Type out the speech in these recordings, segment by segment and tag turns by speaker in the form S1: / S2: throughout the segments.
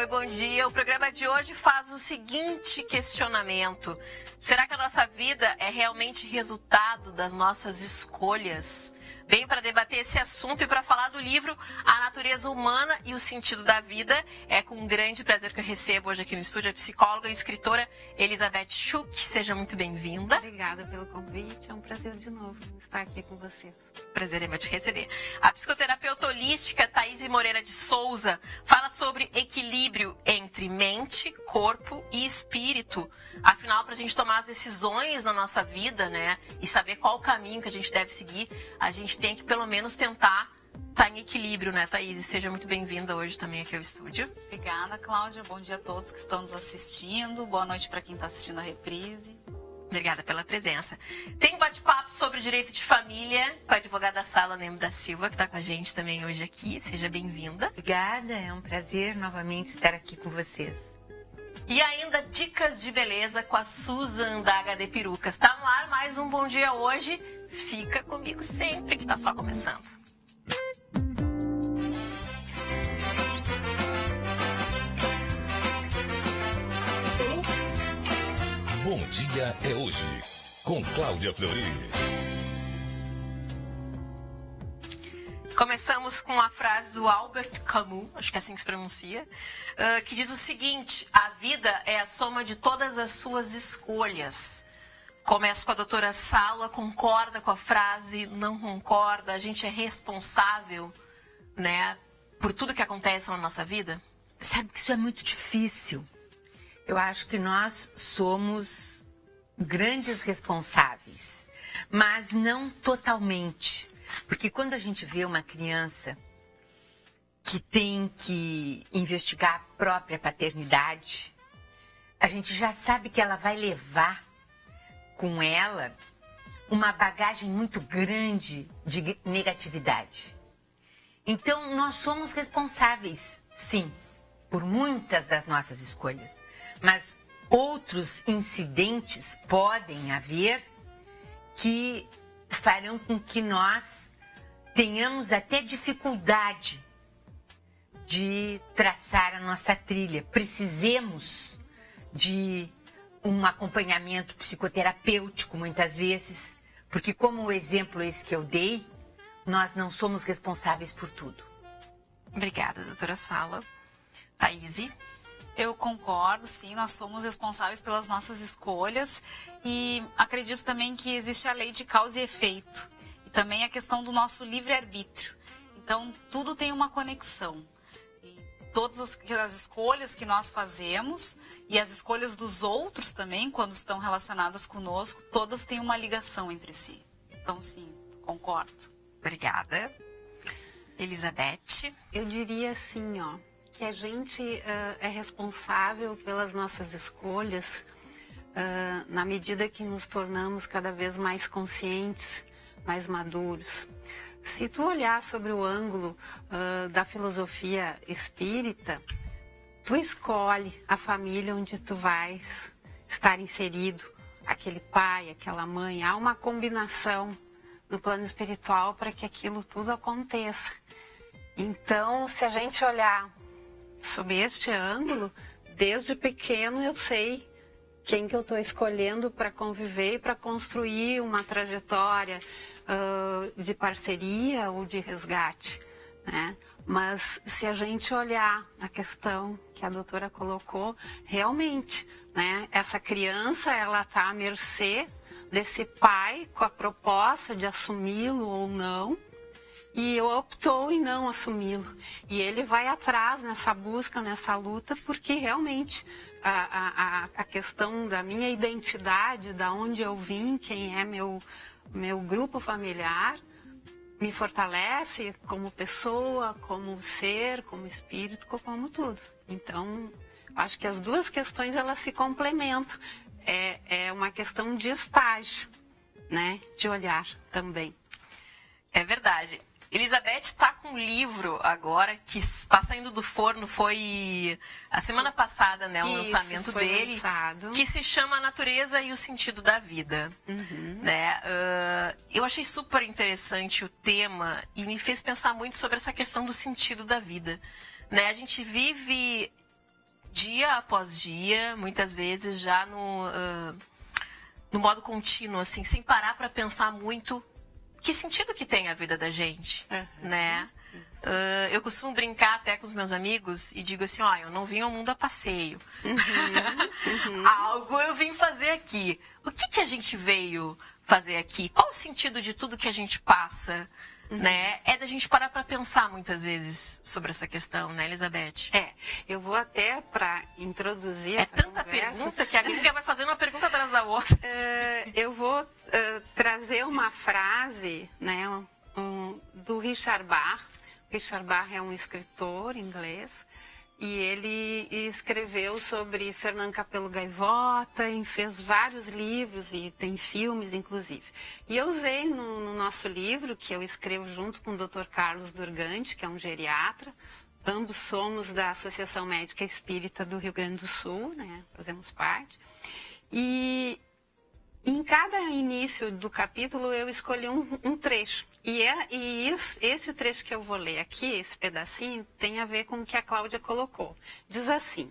S1: Oi, bom dia. O programa de hoje faz o seguinte questionamento. Será que a nossa vida é realmente resultado das nossas escolhas? Bem, para debater esse assunto e para falar do livro A Natureza Humana e o Sentido da Vida, é com um grande prazer que eu recebo hoje aqui no estúdio a psicóloga e escritora Elizabeth Schuch. Seja muito bem-vinda.
S2: Obrigada pelo convite, é um prazer de novo estar aqui com vocês.
S1: Prazer é meu te receber. A psicoterapeuta holística Thaís Moreira de Souza fala sobre equilíbrio entre mente, corpo e espírito. Afinal, para a gente tomar as decisões na nossa vida, né, e saber qual o caminho que a gente deve seguir, a gente tem que pelo menos tentar estar em equilíbrio, né, Thaís? Seja muito bem-vinda hoje também aqui ao estúdio.
S3: Obrigada, Cláudia. Bom dia a todos que estão nos assistindo. Boa noite para quem está assistindo a reprise.
S1: Obrigada pela presença. Tem um bate-papo sobre o direito de família com a advogada Sala Nemo da Silva, que está com a gente também hoje aqui. Seja bem-vinda.
S4: Obrigada, é um prazer novamente estar aqui com vocês.
S1: E ainda dicas de beleza com a Susan da HD Perucas. Está no ar mais um Bom Dia hoje. Fica comigo sempre, que está só começando.
S5: Bom Dia é hoje, com Cláudia Fleury.
S1: Começamos com a frase do Albert Camus, acho que é assim que se pronuncia, que diz o seguinte: a vida é a soma de todas as suas escolhas. Começo com a doutora Sala, concorda com a frase, não concorda? A gente é responsável, né, por tudo que acontece na nossa vida?
S4: Sabe que isso é muito difícil. Eu acho que nós somos grandes responsáveis, mas não totalmente. Porque quando a gente vê uma criança que tem que investigar a própria paternidade, a gente já sabe que ela vai levar com ela uma bagagem muito grande de negatividade. Então, nós somos responsáveis, sim, por muitas das nossas escolhas. Mas outros incidentes podem haver que farão com que nós tenhamos até dificuldade de traçar a nossa trilha. Precisemos de um acompanhamento psicoterapêutico muitas vezes, porque como o exemplo esse que eu dei, nós não somos responsáveis por tudo.
S1: Obrigada, doutora Sala. Thaís?
S3: Eu concordo, sim, nós somos responsáveis pelas nossas escolhas e acredito também que existe a lei de causa e efeito e também a questão do nosso livre-arbítrio. Então, tudo tem uma conexão. E todas as escolhas que nós fazemos e as escolhas dos outros também, quando estão relacionadas conosco, todas têm uma ligação entre si. Então, sim, concordo.
S1: Obrigada. Elizabeth?
S2: Eu diria assim, que a gente é responsável pelas nossas escolhas na medida que nos tornamos cada vez mais conscientes, mais maduros. Se tu olhar sobre o ângulo da filosofia espírita, tu escolhe a família onde tu vais estar inserido, aquele pai, aquela mãe. Há uma combinação no plano espiritual para que aquilo tudo aconteça. Então, se a gente olhar sob este ângulo, desde pequeno eu sei quem que eu estou escolhendo para conviver e para construir uma trajetória de parceria ou de resgate, né? Mas se a gente olhar a questão que a doutora colocou, realmente, né, essa criança ela está à mercê desse pai com a proposta de assumi-lo ou não, e optou em não assumi-lo. E ele vai atrás nessa busca, nessa luta, porque realmente a questão da minha identidade, da onde eu vim, quem é meu grupo familiar, me fortalece como pessoa, como ser, como espírito, como tudo. Então, acho que as duas questões elas se complementam. É uma questão de estágio, né? De olhar também.
S1: É verdade. Elizabeth está com um livro agora que está saindo do forno, foi a semana passada, né, o lançamento dele,
S2: lançado.
S1: Que se chama A Natureza e o Sentido da Vida. Né? Eu achei super interessante o tema e me fez pensar muito sobre essa questão do sentido da vida. Né? A gente vive dia após dia, muitas vezes já no modo contínuo, assim, sem parar para pensar muito que sentido que tem a vida da gente, né? Eu costumo brincar até com os meus amigos e digo assim, ó, eu não vim ao mundo a passeio. Algo eu vim fazer aqui. O que a gente veio fazer aqui? Qual o sentido de tudo que a gente passa? Né? É da gente parar para pensar muitas vezes sobre essa questão, né, Elizabeth?
S2: Eu vou até para introduzir essa
S1: tanta
S2: conversa.
S1: Pergunta que a amiga vai fazendo uma pergunta atrás da outra.
S2: Eu vou trazer uma frase, né, do Richard Bach. Richard Bach é um escritor inglês e ele escreveu sobre Fernando Capelo Gaivota e fez vários livros e tem filmes, inclusive. E eu usei no nosso livro, que eu escrevo junto com o Dr. Carlos Durgante, que é um geriatra. Ambos somos da Associação Médica Espírita do Rio Grande do Sul, né? Fazemos parte. E em cada início do capítulo eu escolhi um trecho. Esse trecho que eu vou ler aqui, esse pedacinho, tem a ver com o que a Cláudia colocou. Diz assim: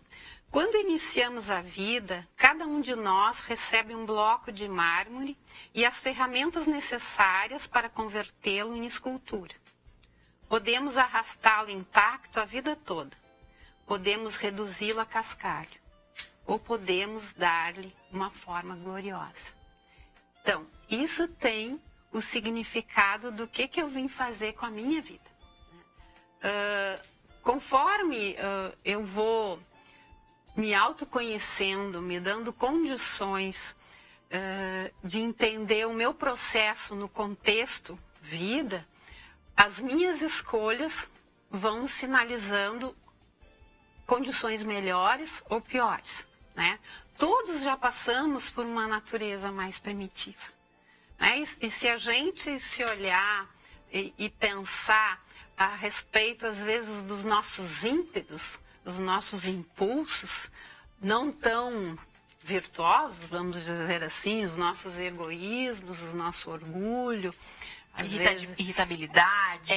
S2: quando iniciamos a vida, cada um de nós recebe um bloco de mármore e as ferramentas necessárias para convertê-lo em escultura. Podemos arrastá-lo intacto a vida toda. Podemos reduzi-lo a cascalho. Ou podemos dar-lhe uma forma gloriosa. Então, isso tem o significado do que eu vim fazer com a minha vida. Conforme eu vou me autoconhecendo, me dando condições de entender o meu processo no contexto vida, as minhas escolhas vão sinalizando condições melhores ou piores, né? Todos já passamos por uma natureza mais primitiva. E se a gente se olhar e pensar a respeito, às vezes, dos nossos ímpetos, dos nossos impulsos, não tão virtuosos, vamos dizer assim, os nossos egoísmos, o nosso orgulho,
S1: irritabilidade,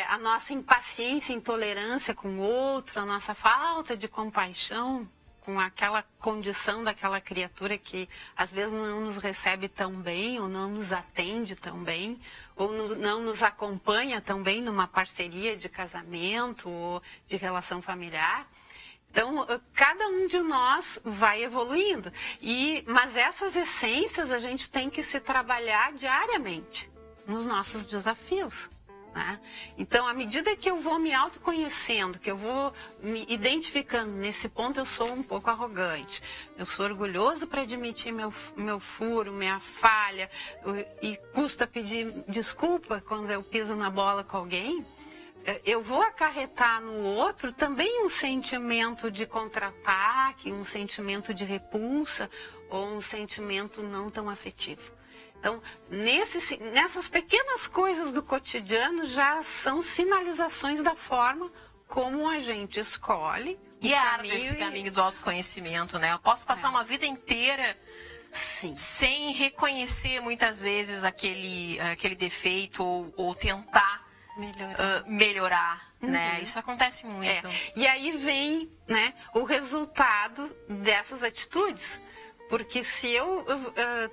S2: a nossa impaciência, intolerância com o outro, a nossa falta de compaixão com aquela condição daquela criatura que às vezes não nos recebe tão bem, ou não nos atende tão bem, ou não nos acompanha tão bem numa parceria de casamento ou de relação familiar. Então, cada um de nós vai evoluindo. Mas essas essências a gente tem que se trabalhar diariamente nos nossos desafios. Né? Então, à medida que eu vou me autoconhecendo, que eu vou me identificando, nesse ponto eu sou um pouco arrogante, eu sou orgulhoso para admitir meu furo, minha falha, e custa pedir desculpa quando eu piso na bola com alguém, eu vou acarretar no outro também um sentimento de contra-ataque, um sentimento de repulsa ou um sentimento não tão afetivo. Então, nessas pequenas coisas do cotidiano já são sinalizações da forma como a gente escolhe.
S1: E esse caminho do autoconhecimento, né? Eu posso passar uma vida inteira sem reconhecer muitas vezes aquele defeito ou tentar melhorar, né? Isso acontece muito.
S2: E aí vem, né, o resultado dessas atitudes. Porque se eu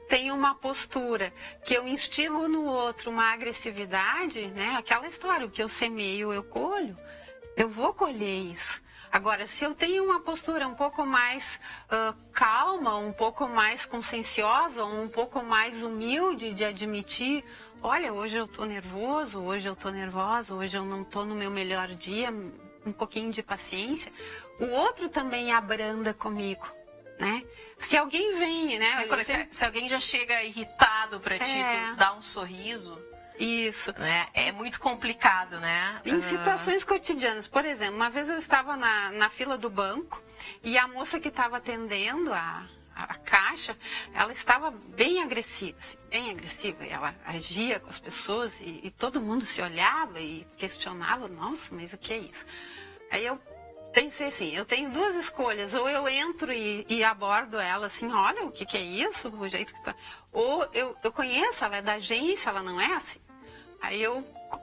S2: tenho uma postura que eu instigo no outro uma agressividade, né, aquela história, o que eu semeio eu colho, eu vou colher isso. Agora, se eu tenho uma postura um pouco mais calma, um pouco mais conscienciosa, um pouco mais humilde de admitir, olha, hoje eu estou nervoso, hoje eu estou nervosa, hoje eu não estou no meu melhor dia, um pouquinho de paciência, o outro também abranda comigo. Né? Se alguém vem, né?
S1: Se alguém já chega irritado para ti, tu dá um sorriso.
S2: Isso.
S1: Né? É muito complicado, né?
S2: Em situações cotidianas. Por exemplo, uma vez eu estava na fila do banco e a moça que estava atendendo a caixa, ela estava bem agressiva, assim, bem agressiva. Ela agia com as pessoas e todo mundo se olhava e questionava, nossa, mas o que é isso? Aí eu pensei assim, eu tenho duas escolhas, ou eu entro e abordo ela assim, olha, o que é isso, o jeito que tá. Ou eu conheço, ela é da agência, ela não é assim. Aí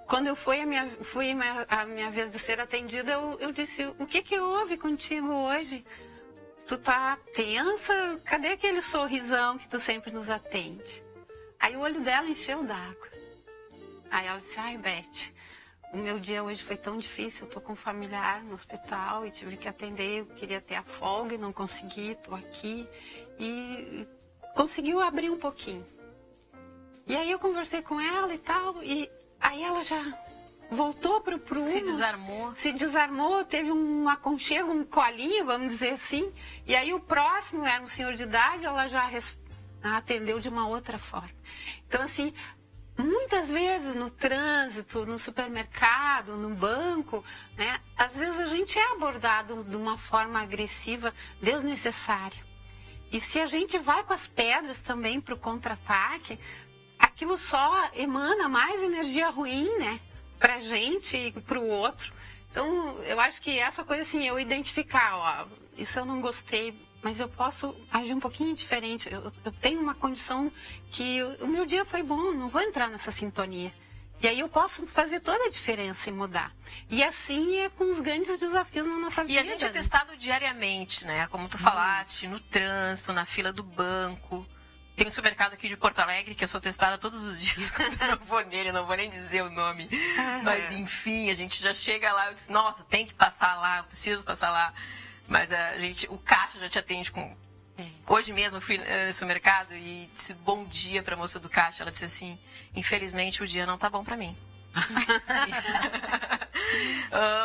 S2: quando eu fui a minha vez de ser atendida, eu disse, o que houve contigo hoje? tu tá tensa, cadê aquele sorrisão que tu sempre nos atende? Aí o olho dela encheu d'água. Aí ela disse, ai, Beth, o meu dia hoje foi tão difícil, eu tô com um familiar no hospital e tive que atender, eu queria ter a folga e não consegui, tô aqui. E conseguiu abrir um pouquinho. E aí eu conversei com ela e tal, e aí ela já voltou pro
S1: Se desarmou.
S2: Se desarmou, teve um aconchego, um colinho, vamos dizer assim. E aí o próximo era um senhor de idade, ela já atendeu de uma outra forma. Então, assim, muitas vezes no trânsito, no supermercado, no banco, né, às vezes a gente é abordado de uma forma agressiva, desnecessária. E se a gente vai com as pedras também para o contra-ataque, aquilo só emana mais energia ruim, né? Pra gente e pro outro. Então, eu acho que essa coisa assim, eu identificar, ó, isso eu não gostei, mas eu posso agir um pouquinho diferente. Eu tenho uma condição que o meu dia foi bom, não vou entrar nessa sintonia. E aí eu posso fazer toda a diferença e mudar. E assim é com os grandes desafios na nossa vida.
S1: E a gente é testado diariamente, né? Como tu falaste, no trânsito, na fila do banco. Tem um supermercado aqui de Porto Alegre que eu sou testada todos os dias. Quando eu não vou nele, eu não vou nem dizer o nome. Mas enfim, a gente já chega lá, eu disse, nossa, tem que passar lá, eu preciso passar lá. Mas o caixa já te atende com... Hoje mesmo eu fui no supermercado e disse bom dia para a moça do caixa. Ela disse assim, infelizmente o dia não tá bom para mim.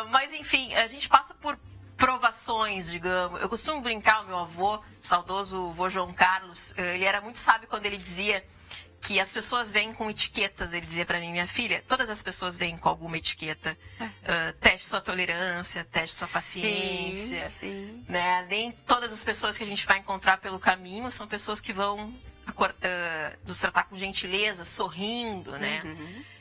S1: Mas enfim, a gente passa por provações, digamos. Eu costumo brincar, o meu avô, saudoso vô João Carlos, ele era muito sábio quando ele dizia que as pessoas vêm com etiquetas. Ele dizia para mim, minha filha, todas as pessoas vêm com alguma etiqueta. Teste sua tolerância, teste sua paciência. Sim. Né? Nem todas as pessoas que a gente vai encontrar pelo caminho são pessoas que vão nos tratar com gentileza, sorrindo, né?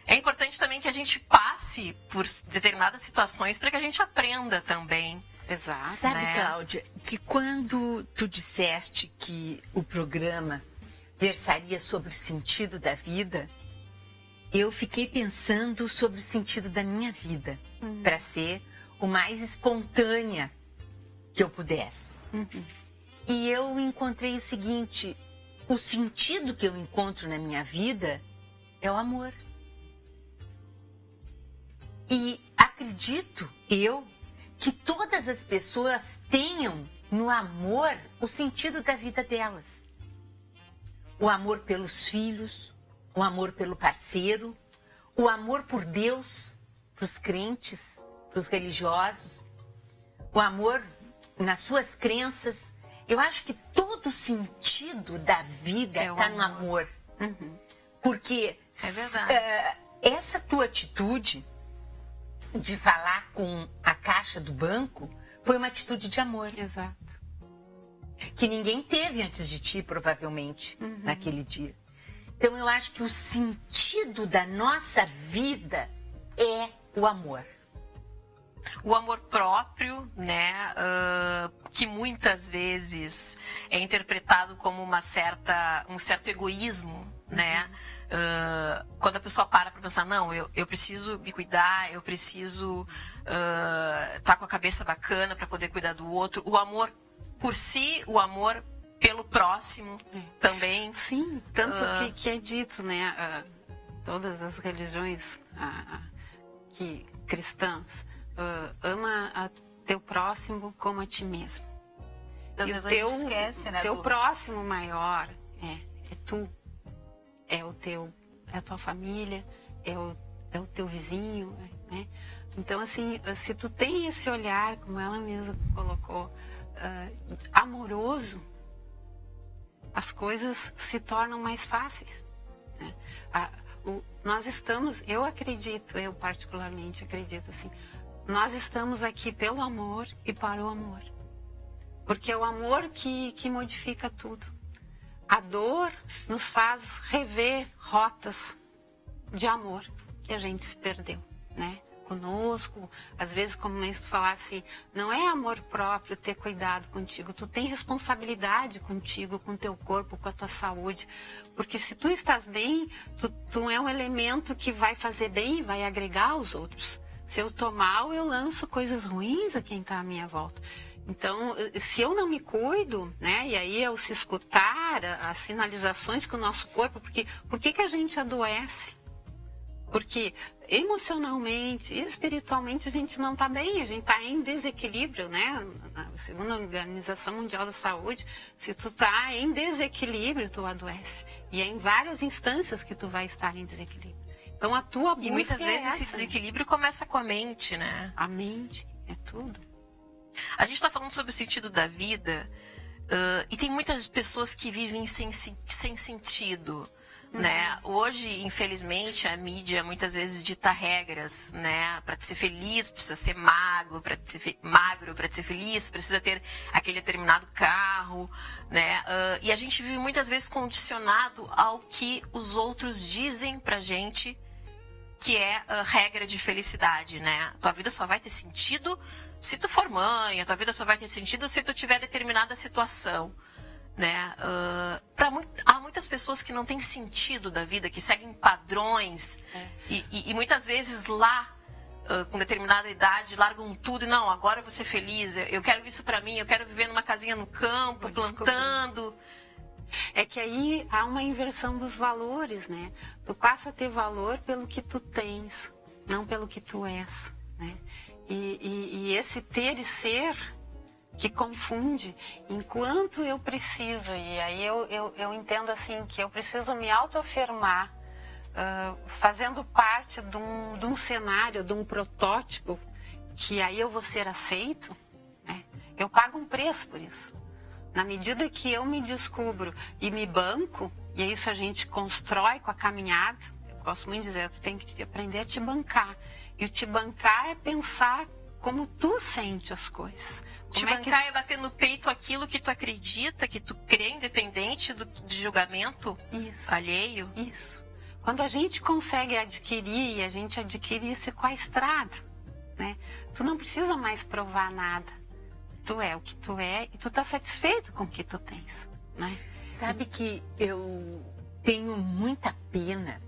S1: É importante também que a gente passe por determinadas situações para que a gente aprenda também.
S2: Exato.
S4: Sabe,
S1: né?
S4: Cláudia, que quando tu disseste que o programa versaria sobre o sentido da vida, eu fiquei pensando sobre o sentido da minha vida, para ser o mais espontânea que eu pudesse. E eu encontrei o seguinte, o sentido que eu encontro na minha vida é o amor. E acredito eu que todas as pessoas tenham no amor o sentido da vida delas. O amor pelos filhos, o amor pelo parceiro, o amor por Deus, para os crentes, para os religiosos, o amor nas suas crenças. Eu acho que todo o sentido da vida está no amor. Porque
S1: é verdade.
S4: Essa tua atitude de falar com a caixa do banco foi uma atitude de amor.
S2: Exato.
S4: Que ninguém teve antes de ti, provavelmente, naquele dia. Então, eu acho que o sentido da nossa vida é o amor.
S1: O amor próprio, né, que muitas vezes é interpretado como um certo egoísmo, né? Quando a pessoa para pensar, não, eu preciso me cuidar, eu preciso estar com a cabeça bacana para poder cuidar do outro. O amor por si, o amor pelo próximo também.
S2: Sim, tanto que é dito, né? Todas as religiões cristãs, ama a teu próximo como a ti mesmo.
S3: Às vezes a gente esquece, né?
S2: Teu próximo maior é tu. É a tua família, é o teu vizinho, né? Então, assim, se tu tem esse olhar, como ela mesma colocou, amoroso, as coisas se tornam mais fáceis, né? Nós estamos, eu particularmente acredito assim, nós estamos aqui pelo amor e para o amor. Porque é o amor que modifica tudo. A dor nos faz rever rotas de amor que a gente se perdeu, né? Conosco, às vezes, como nem se tu falasse, não é amor próprio ter cuidado contigo, tu tem responsabilidade contigo, com o teu corpo, com a tua saúde, porque se tu estás bem, tu é um elemento que vai fazer bem e vai agregar aos outros. Se eu tô mal, eu lanço coisas ruins a quem está à minha volta. Então, se eu não me cuido, né, e aí ao se escutar as sinalizações que o nosso corpo, porque por que a gente adoece? Porque emocionalmente, espiritualmente, a gente não está bem, a gente está em desequilíbrio, né? Segundo a Organização Mundial da Saúde, se tu está em desequilíbrio, tu adoece. E é em várias instâncias que tu vai estar em desequilíbrio. Então, a tua busca
S1: E muitas vezes
S2: essa,
S1: esse desequilíbrio começa com a mente, né?
S2: A mente é tudo.
S1: A gente está falando sobre o sentido da vida e tem muitas pessoas que vivem sem sentido, né? Hoje, infelizmente, a mídia muitas vezes dita regras, né? Para ser feliz precisa ser magro, para ser feliz precisa ter aquele determinado carro, né? E a gente vive muitas vezes condicionado ao que os outros dizem pra gente que é a regra de felicidade, né? Tua vida só vai ter sentido se tu for mãe, a tua vida só vai ter sentido se tu tiver determinada situação, né? Há muitas pessoas que não têm sentido da vida, que seguem padrões e muitas vezes lá, com determinada idade, largam tudo e não, agora eu vou ser feliz, eu quero isso pra mim, eu quero viver numa casinha no campo, plantando.
S2: É que aí há uma inversão dos valores, né? Tu passa a ter valor pelo que tu tens, não pelo que tu és, né? E esse ter e ser que confunde, enquanto eu preciso, e aí eu entendo assim, que eu preciso me autoafirmar, fazendo parte de um cenário, de um protótipo, que aí eu vou ser aceito, né? Eu pago um preço por isso. Na medida que eu me descubro e me banco, e isso a gente constrói com a caminhada, eu gosto muito de dizer, tu tem que aprender a te bancar. E o te bancar é pensar como tu sente as coisas.
S1: Te bancar é bater no peito aquilo que tu acredita, que tu crê, independente de julgamento alheio.
S2: Isso. Quando a gente consegue adquirir, e a gente adquire isso com a estrada, né? Tu não precisa mais provar nada. Tu é o que tu é e tu tá satisfeito com o que tu tens, né?
S4: Sabe que eu tenho muita pena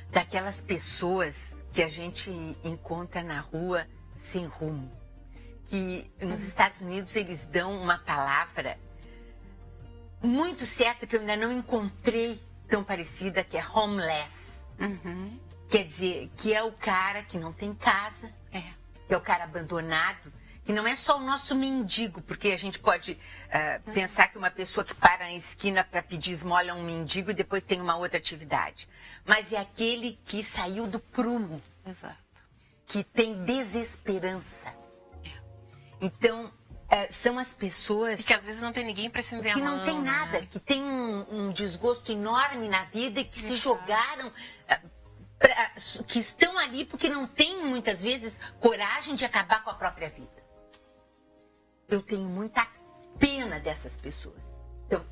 S4: daquelas pessoas que a gente encontra na rua sem rumo. Que nos Estados Unidos eles dão uma palavra muito certa que eu ainda não encontrei tão parecida, que é homeless. Quer dizer, que é o cara que não tem casa, que é o cara abandonado. E não é só o nosso mendigo, porque a gente pode pensar que uma pessoa que para na esquina para pedir esmola é um mendigo e depois tem uma outra atividade. Mas é aquele que saiu do prumo.
S2: Exato.
S4: Que tem desesperança. Então, são as pessoas...
S1: E que às vezes não tem ninguém para estender a mão.
S4: Que não tem nada, que tem um desgosto enorme na vida e que se jogaram... que estão ali porque não têm, muitas vezes, coragem de acabar com a própria vida. Eu tenho muita pena dessas pessoas. Então,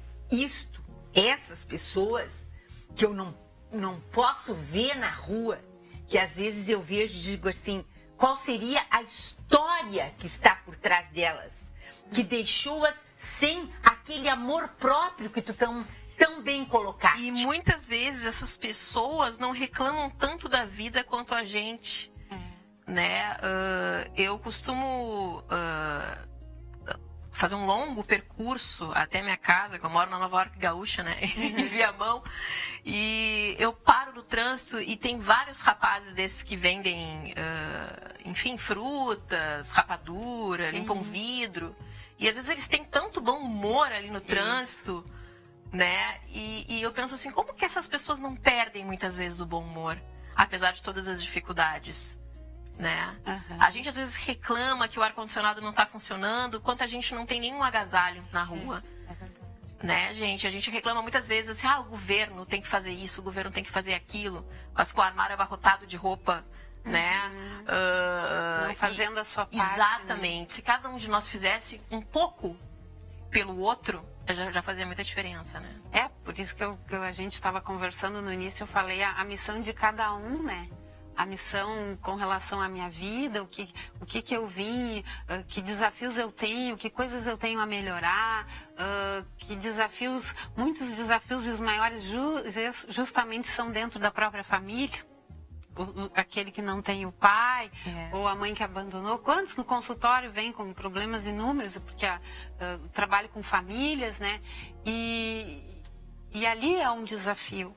S4: essas pessoas que eu não posso ver na rua, que às vezes eu vejo e digo assim, qual seria a história que está por trás delas? Que deixou-as sem aquele amor próprio que tu tão bem colocaste.
S1: E muitas vezes essas pessoas não reclamam tanto da vida quanto a gente, né? Eu costumo... fazer um longo percurso até minha casa, que eu moro na Nova York Gaúcha, né, em Viamão, e eu paro no trânsito e tem vários rapazes desses que vendem, enfim, frutas, rapadura, limpam vidro, e às vezes eles têm tanto bom humor ali no trânsito, né, e eu penso assim, como que essas pessoas não perdem muitas vezes o bom humor, apesar de todas as dificuldades? Né? A gente às vezes reclama que o ar-condicionado não está funcionando, quanto a gente não tem nenhum agasalho na rua. Né, gente? A gente reclama muitas vezes assim, o governo tem que fazer isso, o governo tem que fazer aquilo, mas com o armário abarrotado de roupa, né?
S2: Não fazendo a sua parte.
S1: Exatamente.
S2: Né?
S1: Se cada um de nós fizesse um pouco pelo outro, já fazia muita diferença, né?
S2: Por isso que a gente estava conversando no início, eu falei a missão de cada um, né? A missão com relação à minha vida, o que eu vim, que desafios eu tenho, que coisas eu tenho a melhorar, que desafios, muitos desafios e os maiores justamente são dentro da própria família. aquele que não tem o pai, ou a mãe que abandonou. Quantos no consultório vêm com problemas inúmeros, porque trabalho com famílias, né? E ali é um desafio.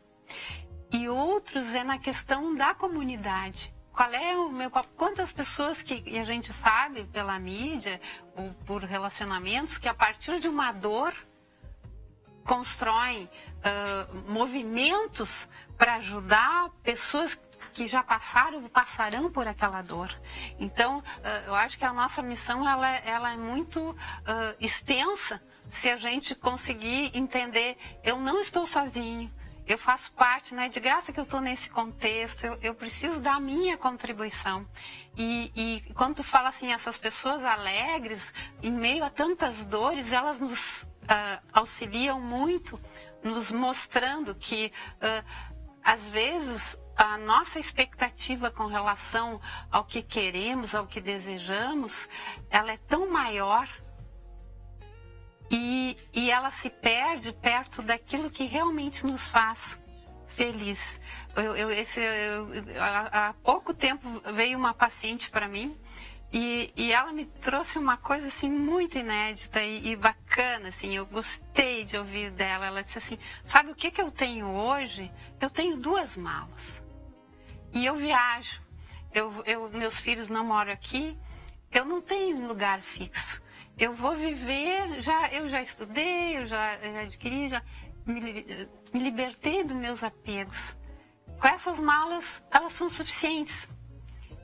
S2: E outros é na questão da comunidade. Qual é o meu papel? Quantas pessoas que a gente sabe pela mídia ou por relacionamentos que a partir de uma dor constroem movimentos para ajudar pessoas que já passaram ou passarão por aquela dor. Então, eu acho que a nossa missão ela é muito extensa se a gente conseguir entender, eu não estou sozinho. Eu faço parte, né? De graça que eu estou nesse contexto, eu preciso dar a minha contribuição. E quando tu fala assim, essas pessoas alegres, em meio a tantas dores, elas nos auxiliam muito, nos mostrando que, às vezes, a nossa expectativa com relação ao que queremos, ao que desejamos, ela é tão maior e ela se perde perto daquilo que realmente nos faz feliz. Há pouco tempo veio uma paciente para mim e ela me trouxe uma coisa assim muito inédita e bacana, assim, eu gostei de ouvir dela. Ela disse assim, sabe o que eu tenho hoje? Eu tenho 2 malas e eu viajo. Meus filhos não moram aqui, eu não tenho um lugar fixo. Eu vou viver, eu já estudei, eu já adquiri, já me libertei dos meus apegos. Com essas malas, elas são suficientes.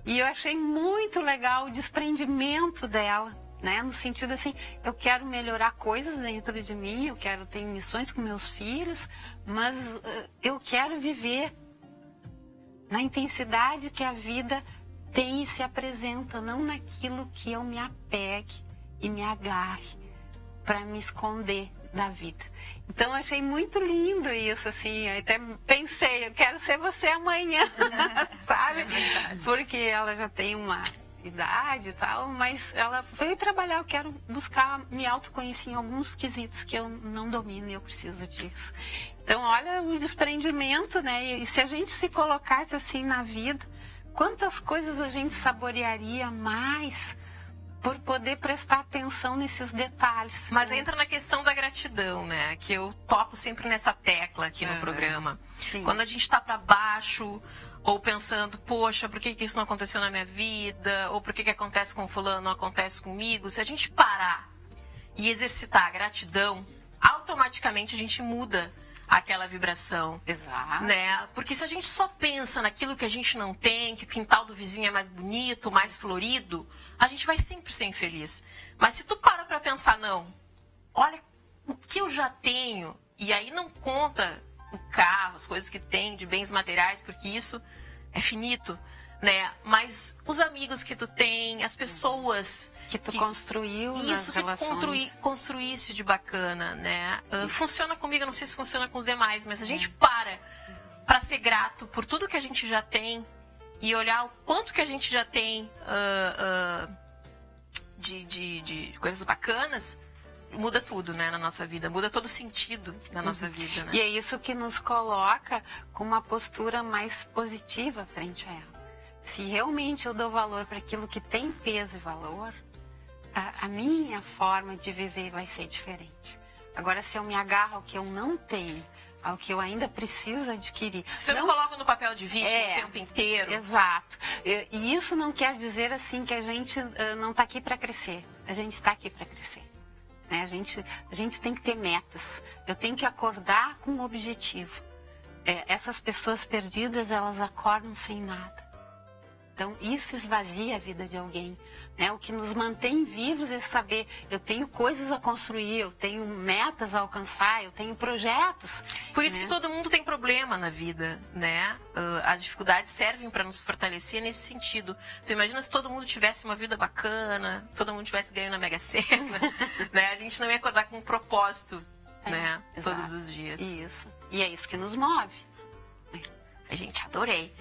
S2: E eu achei muito legal o desprendimento dela, né? No sentido assim, eu quero melhorar coisas dentro de mim, eu quero ter missões com meus filhos, mas eu quero viver na intensidade que a vida tem e se apresenta, não naquilo que eu me apegue e me agarre para me esconder da vida. Então, eu achei muito lindo isso, assim, eu até pensei, eu quero ser você amanhã, sabe? Porque ela já tem uma idade e tal, mas ela veio trabalhar, eu quero buscar me autoconhecer em alguns quesitos que eu não domino e eu preciso disso. Então, olha o desprendimento, né? E se a gente se colocasse assim na vida, quantas coisas a gente saborearia mais por poder prestar atenção nesses detalhes.
S1: Mas entra na questão da gratidão, né? Que eu toco sempre nessa tecla aqui no programa.
S2: Sim.
S1: Quando a gente está para baixo, ou pensando, poxa, por que isso não aconteceu na minha vida? Ou por que acontece com fulano, não acontece comigo? Se a gente parar e exercitar a gratidão, automaticamente a gente muda aquela vibração.
S2: Exato.
S1: Né? Porque se a gente só pensa naquilo que a gente não tem, que o quintal do vizinho é mais bonito, mais florido, a gente vai sempre ser infeliz. Mas se tu para pensar, não, olha o que eu já tenho, e aí não conta o carro, as coisas que tem de bens materiais, porque isso é finito, né? Mas os amigos que tu tem, as pessoas
S2: que tu construiu,
S1: isso que tu construísse de bacana, né? Funciona comigo, eu não sei se funciona com os demais, mas a gente para ser grato por tudo que a gente já tem e olhar o quanto que a gente já tem de coisas bacanas, muda tudo, né, na nossa vida, muda todo o sentido da nossa vida, né?
S2: E é isso que nos coloca com uma postura mais positiva frente a ela. Se realmente eu dou valor para aquilo que tem peso e valor, a minha forma de viver vai ser diferente. Agora, se eu me agarro ao que eu não tenho, ao que eu ainda preciso adquirir...
S1: Se eu me coloco no papel de vítima o tempo inteiro...
S2: Exato. E isso não quer dizer, assim, que a gente não está aqui para crescer. A gente está aqui para crescer. Né? A gente tem que ter metas. Eu tenho que acordar com um objetivo. Essas pessoas perdidas, elas acordam sem nada. Então, isso esvazia a vida de alguém, né? O que nos mantém vivos é saber, eu tenho coisas a construir, eu tenho metas a alcançar, eu tenho projetos.
S1: Por isso que todo mundo tem problema na vida, né? As dificuldades servem para nos fortalecer nesse sentido. Tu imagina se todo mundo tivesse uma vida bacana, todo mundo tivesse ganho na Mega Sena, né? A gente não ia acordar com um propósito, né?
S2: Exato.
S1: Todos os dias.
S2: Isso. E é isso que nos move.
S1: Gente, adorei.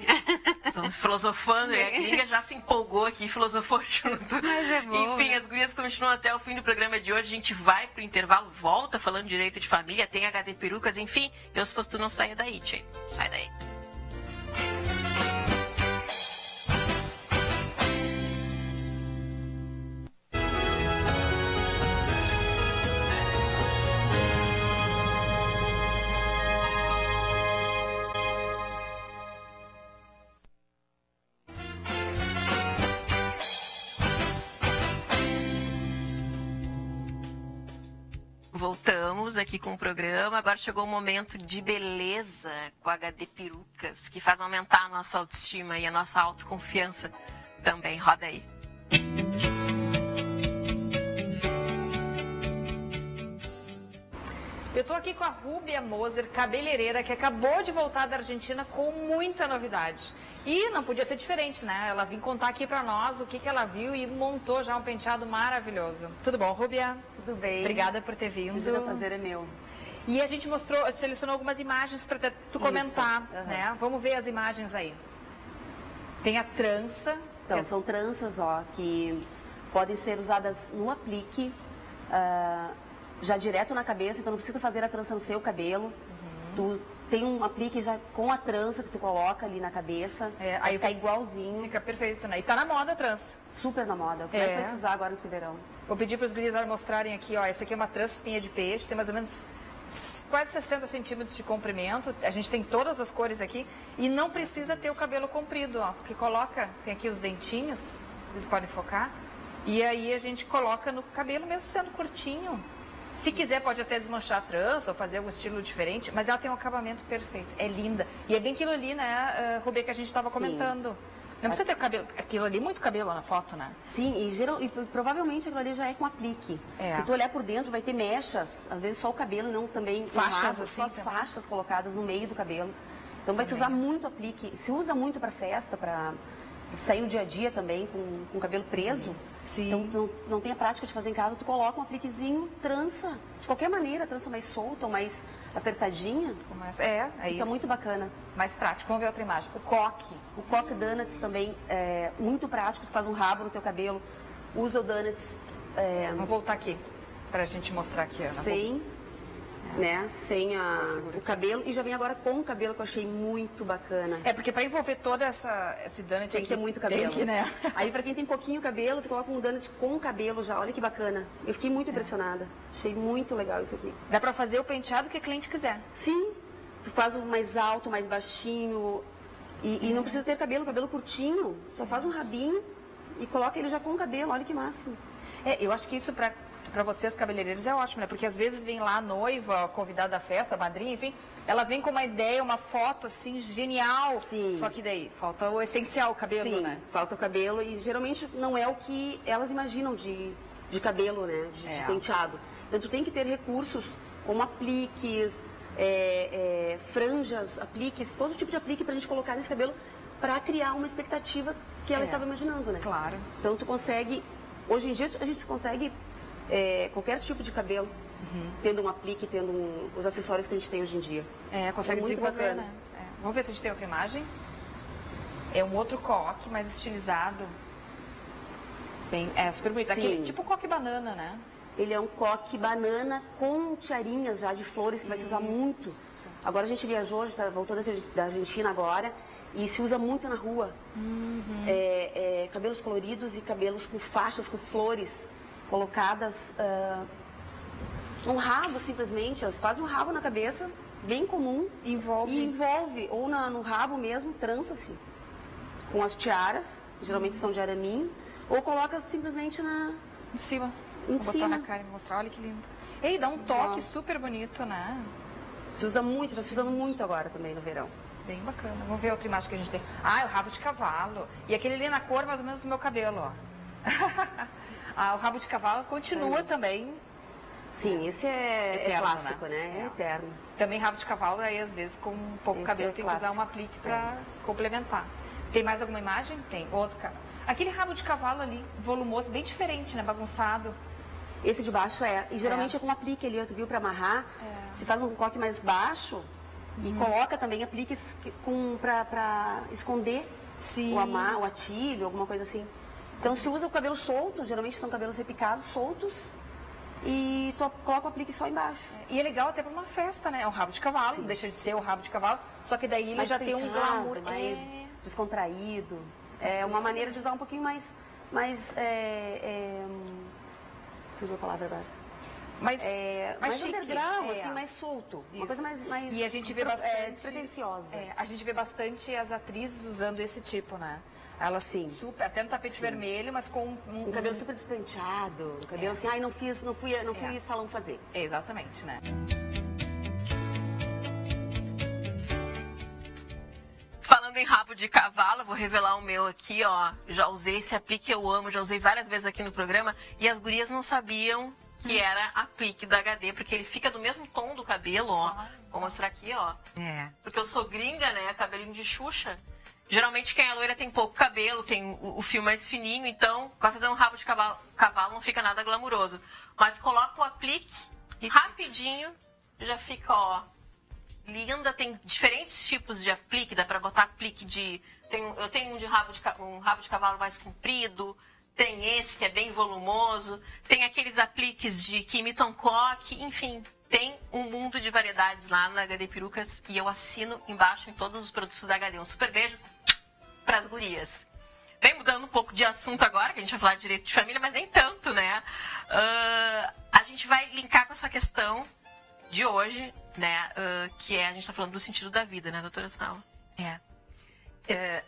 S1: Estamos filosofando e a gringa já se empolgou aqui e filosofou junto.
S2: Mas é bom.
S1: Enfim, as gurias continuam até o fim do programa de hoje. A gente vai pro intervalo, volta falando direito de família, tem HD Perucas, enfim. Eu, se fosse tu, não saia daí, tchê. Sai daí. voltamos aqui com o programa. Agora chegou o momento de beleza com HD Perucas, que faz aumentar a nossa autoestima e a nossa autoconfiança também. Roda aí.
S6: Eu estou aqui com a Rúbia Moser, cabeleireira, que acabou de voltar da Argentina com muita novidade. E não podia ser diferente, né? Ela veio contar aqui para nós o que ela viu e montou já um penteado maravilhoso. Tudo bom, Rúbia?
S7: Tudo bem.
S6: Obrigada por ter vindo.
S7: O prazer é meu.
S6: E a gente selecionou algumas imagens para tu comentar, né? Vamos ver as imagens aí. Tem a trança.
S7: Então, são tranças, ó, que podem ser usadas no aplique, já direto na cabeça, então não precisa fazer a trança no seu cabelo. Tu tem um aplique já com a trança que tu coloca ali na cabeça, aí fica igualzinho.
S6: Fica perfeito, né? E tá na moda a trança.
S7: Super na moda, o que mais vai se usar agora nesse verão.
S6: Vou pedir para os guris mostrarem aqui, ó, essa aqui é uma trança espinha de peixe, tem mais ou menos quase 60 centímetros de comprimento, a gente tem todas as cores aqui e não precisa ter o cabelo comprido, ó, porque tem aqui os dentinhos, vocês podem focar, e aí a gente coloca no cabelo mesmo sendo curtinho. Se quiser pode até desmanchar a trança ou fazer algum estilo diferente, mas ela tem um acabamento perfeito, é linda. E é bem aquilo ali, né, Rubê, que a gente estava comentando. Não precisa ter cabelo, aquilo ali, muito cabelo na foto, né?
S7: Sim, e provavelmente aquilo ali já é com aplique. Se tu olhar por dentro, vai ter mechas, às vezes só o cabelo, não também
S6: faixas,
S7: assim, só as faixas colocadas no meio do cabelo. Então vai se usar muito aplique, se usa muito para festa, para sair no dia a dia também com o cabelo preso.
S6: Sim.
S7: Então tu não tem a prática de fazer em casa, tu coloca um apliquezinho, trança, de qualquer maneira, trança mais solta ou mais apertadinha. Fica muito bacana.
S6: Mais prático. Vamos ver outra imagem. O
S7: coque donuts também é muito prático. Tu faz um rabo no teu cabelo, usa o donuts.
S6: Vamos voltar aqui pra gente mostrar aqui, Ana.
S7: Sem o cabelo. E já vem agora com o cabelo, que eu achei muito bacana.
S6: Porque pra envolver toda esse donut
S7: tem que ter muito cabelo.
S6: Tem que, né?
S7: Aí pra quem tem pouquinho cabelo, tu coloca um donut com o cabelo já. Olha que bacana. Eu fiquei muito impressionada. Achei muito legal isso aqui.
S6: Dá pra fazer o penteado que a cliente quiser.
S7: Sim. Tu faz um mais alto, mais baixinho. E não precisa ter cabelo curtinho. Só faz um rabinho e coloca ele já com o cabelo. Olha que máximo.
S6: Eu acho que isso para vocês cabeleireiros é ótimo, né? Porque às vezes vem lá a noiva, a convidada da festa, a madrinha, enfim, ela vem com uma ideia, uma foto assim genial.
S7: Sim.
S6: Só que daí falta o essencial, o cabelo, né?
S7: Falta o cabelo e geralmente não é o que elas imaginam de cabelo, né? De penteado. Então tu tem que ter recursos como apliques, franjas, apliques, todo tipo de aplique pra gente colocar nesse cabelo para criar uma expectativa que ela estava imaginando, né?
S6: Claro.
S7: Então tu consegue, hoje em dia a gente consegue qualquer tipo de cabelo, tendo um aplique, tendo os acessórios que a gente tem hoje em dia.
S6: Consegue desenvolver,
S7: bacana.
S6: né? Vamos ver se a gente tem outra imagem. É um outro coque, mais estilizado. Super bonito. Aquele, tipo coque banana, né?
S7: Ele é um coque banana com tiarinhas já de flores, que vai se usar muito. Agora a gente viajou, a gente voltou da Argentina agora, e se usa muito na rua. Cabelos coloridos e cabelos com faixas, com flores colocadas, um rabo simplesmente, elas fazem um rabo na cabeça, bem comum, e envolve, ou no rabo mesmo, trança-se com as tiaras, geralmente são de araminho, ou coloca simplesmente
S6: em cima.
S7: Vou
S6: botar na cara e mostrar, olha que lindo. E dá um toque super bonito, né?
S7: Se usa muito, já se usando muito agora também no verão.
S6: Bem bacana. Vamos ver outra imagem que a gente tem. O rabo de cavalo. E aquele ali na cor mais ou menos do meu cabelo, ó. O rabo de cavalo continua também.
S7: Sim, esse é
S6: eterno,
S7: clássico, né? É eterno.
S6: Também rabo de cavalo, aí às vezes com pouco cabelo tem que usar um aplique para complementar. Tem mais alguma imagem? Tem. Outro. Aquele rabo de cavalo ali, volumoso, bem diferente, né? Bagunçado.
S7: Esse de baixo e geralmente é com aplique ali, tu viu, para amarrar. Se faz um coque mais baixo e coloca também apliques para esconder o atilho, alguma coisa assim. Então se usa o cabelo solto, geralmente são cabelos repicados, soltos, e tu coloca o aplique só embaixo.
S6: E é legal até para uma festa, né? É um rabo de cavalo, não deixa de ser o rabo de cavalo, só que daí ele já tem um glamour
S7: mais descontraído. É uma maneira de usar um pouquinho mais fugiu a palavra agora.
S6: mais chique.
S7: underground, assim, mais solto. Uma
S6: Isso.
S7: coisa mais
S6: E a gente vê bastante
S7: despretensiosa.
S6: A gente vê bastante as atrizes usando esse tipo, né? Elas super, até no tapete vermelho, mas com
S7: Um cabelo super despenteado, um cabelo assim, ai, não fui salão fazer.
S6: Exatamente, né?
S1: Falando em rabo de cavalo, eu vou revelar o meu aqui, ó. Já usei esse aplique, eu amo, já usei várias vezes aqui no programa. E as gurias não sabiam que era aplique da HD, porque ele fica do mesmo tom do cabelo, ó. Vou mostrar aqui, ó. Porque eu sou gringa, né? Cabelinho de Xuxa. Geralmente quem é loira tem pouco cabelo, tem o fio mais fininho, então vai fazer um rabo de cavalo não fica nada glamuroso. Mas coloca o aplique e rapidinho já fica, ó, linda. Tem diferentes tipos de aplique, dá pra botar aplique de... eu tenho um rabo de cavalo mais comprido, tem esse que é bem volumoso, tem aqueles apliques que imitam coque, enfim... Tem um mundo de variedades lá na HD Perucas e eu assino embaixo em todos os produtos da HD. Um super beijo para as gurias. Vem mudando um pouco de assunto agora, que a gente vai falar de direito de família, mas nem tanto, né? A gente vai linkar com essa questão de hoje, né? Que a gente está falando do sentido da vida, né, doutora Sala?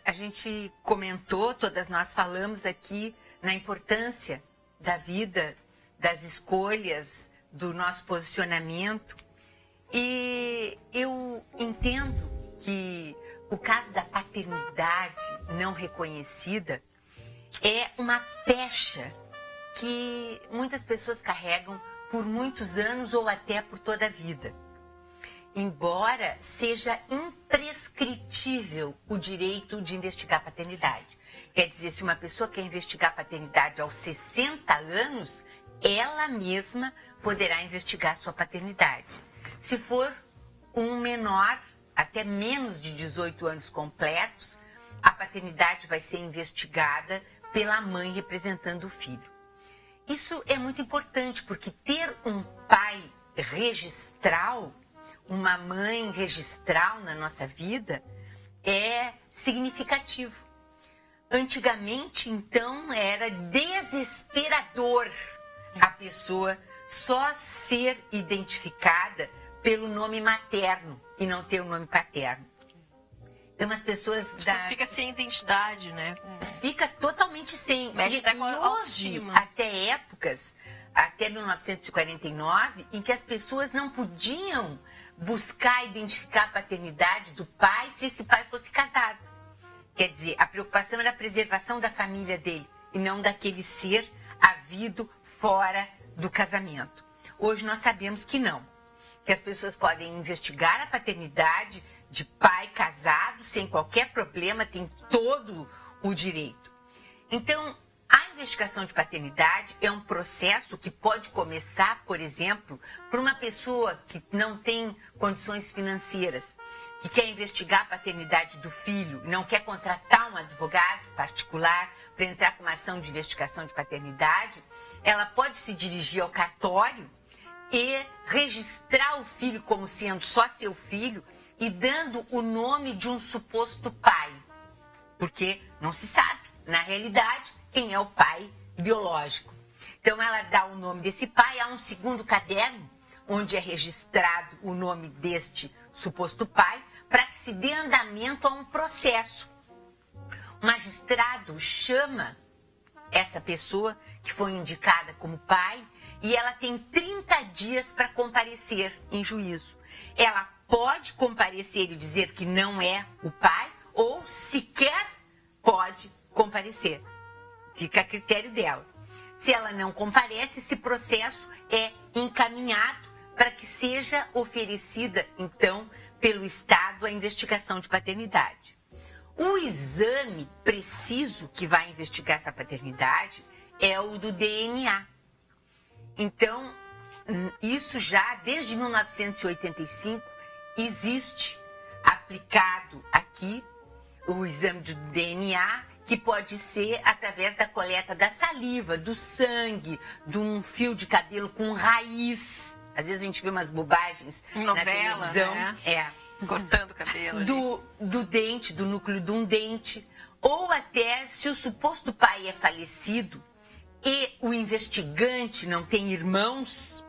S4: A gente comentou, todas nós falamos aqui na importância da vida, das escolhas, do nosso posicionamento, e eu entendo que o caso da paternidade não reconhecida é uma pecha que muitas pessoas carregam por muitos anos ou até por toda a vida. Embora seja imprescritível o direito de investigar a paternidade. Quer dizer, se uma pessoa quer investigar a paternidade aos 60 anos, ela mesma poderá investigar sua paternidade. Se for um menor, até menos de 18 anos completos, a paternidade vai ser investigada pela mãe representando o filho. Isso é muito importante, porque ter um pai registral, uma mãe registral na nossa vida, é significativo. Antigamente, então, era desesperador a pessoa só ser identificada pelo nome materno e não ter o nome paterno. Então as pessoas...
S1: fica sem identidade, né?
S4: Fica totalmente sem.
S1: Mexe até com a autoestima.
S4: Até épocas, até 1949, em que as pessoas não podiam buscar identificar a paternidade do pai se esse pai fosse casado. Quer dizer, a preocupação era a preservação da família dele e não daquele ser havido fora do casamento. Hoje nós sabemos que não, que as pessoas podem investigar a paternidade de pai casado sem qualquer problema, tem todo o direito. Então, a investigação de paternidade é um processo que pode começar, por exemplo, por uma pessoa que não tem condições financeiras, que quer investigar a paternidade do filho, não quer contratar um advogado particular para entrar com uma ação de investigação de paternidade. Ela pode se dirigir ao cartório e registrar o filho como sendo só seu filho e dando o nome de um suposto pai. Porque não se sabe, na realidade, quem é o pai biológico. Então ela dá o nome desse pai, há um segundo caderno, onde é registrado o nome deste suposto pai, para que se dê andamento a um processo. O magistrado chama essa pessoa que foi indicada como pai e ela tem 30 dias para comparecer em juízo. Ela pode comparecer e dizer que não é o pai ou sequer pode comparecer. Fica a critério dela. Se ela não comparece, esse processo é encaminhado para que seja oferecida, então, pelo Estado a investigação de paternidade. O exame preciso que vai investigar essa paternidade é o do DNA. Então, isso já desde 1985 existe aplicado aqui o exame de DNA, que pode ser através da coleta da saliva, do sangue, de um fio de cabelo com raiz. Às vezes a gente vê umas bobagens
S1: novela,
S4: na televisão.
S1: Né? Cortando o cabelo.
S4: Do dente, do núcleo de um dente. Ou até se o suposto pai é falecido e o investigante não tem irmãos,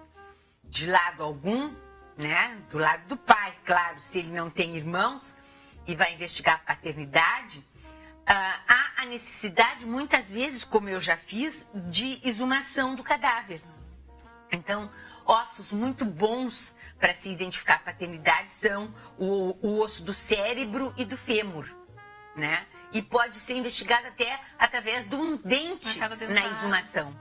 S4: de lado algum, né? Do lado do pai, claro, se ele não tem irmãos e vai investigar a paternidade, há a necessidade, muitas vezes, como eu já fiz, de exumação do cadáver. Então, ossos muito bons para se identificar a paternidade são o osso do cérebro e do fêmur, né? E pode ser investigado até através de um dente na exumação.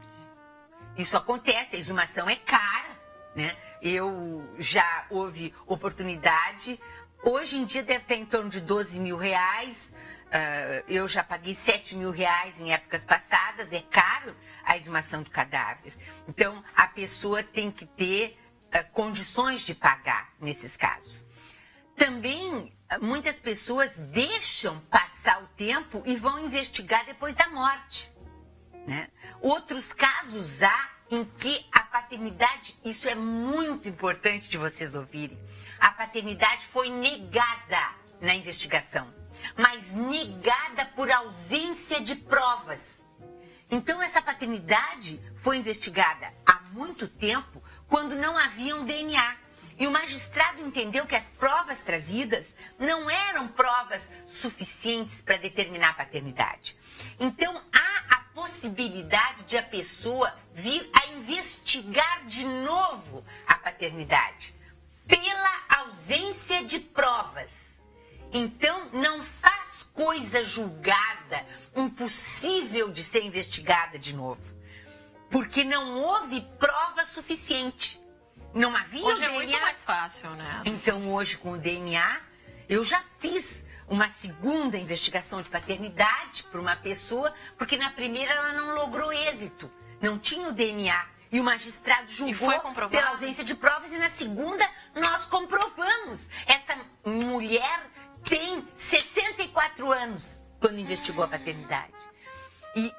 S4: Isso acontece, a exumação é cara, né? Eu já houve oportunidade, hoje em dia deve ter em torno de 12 mil reais, eu já paguei 7 mil reais em épocas passadas, é caro a exumação do cadáver. Então, a pessoa tem que ter condições de pagar nesses casos. Também, muitas pessoas deixam passar o tempo e vão investigar depois da morte, né? Outros casos há em que a paternidade, isso é muito importante de vocês ouvirem, a paternidade foi negada na investigação, mas negada por ausência de provas. Então, essa paternidade foi investigada há muito tempo, quando não havia um DNA. E o magistrado entendeu que as provas trazidas não eram provas suficientes para determinar a paternidade. Então, há a possibilidade de a pessoa vir a investigar de novo a paternidade, pela ausência de provas. Então, não faz coisa julgada, impossível de ser investigada de novo, porque não houve prova suficiente. Não havia
S1: hoje
S4: o DNA.
S1: É muito mais fácil, né?
S4: Então, hoje, com o DNA, eu já fiz uma segunda investigação de paternidade para uma pessoa, porque na primeira ela não logrou êxito, não tinha o DNA. E o magistrado julgou pela ausência de provas, e na segunda nós comprovamos. Essa mulher tem 64 anos quando investigou a paternidade.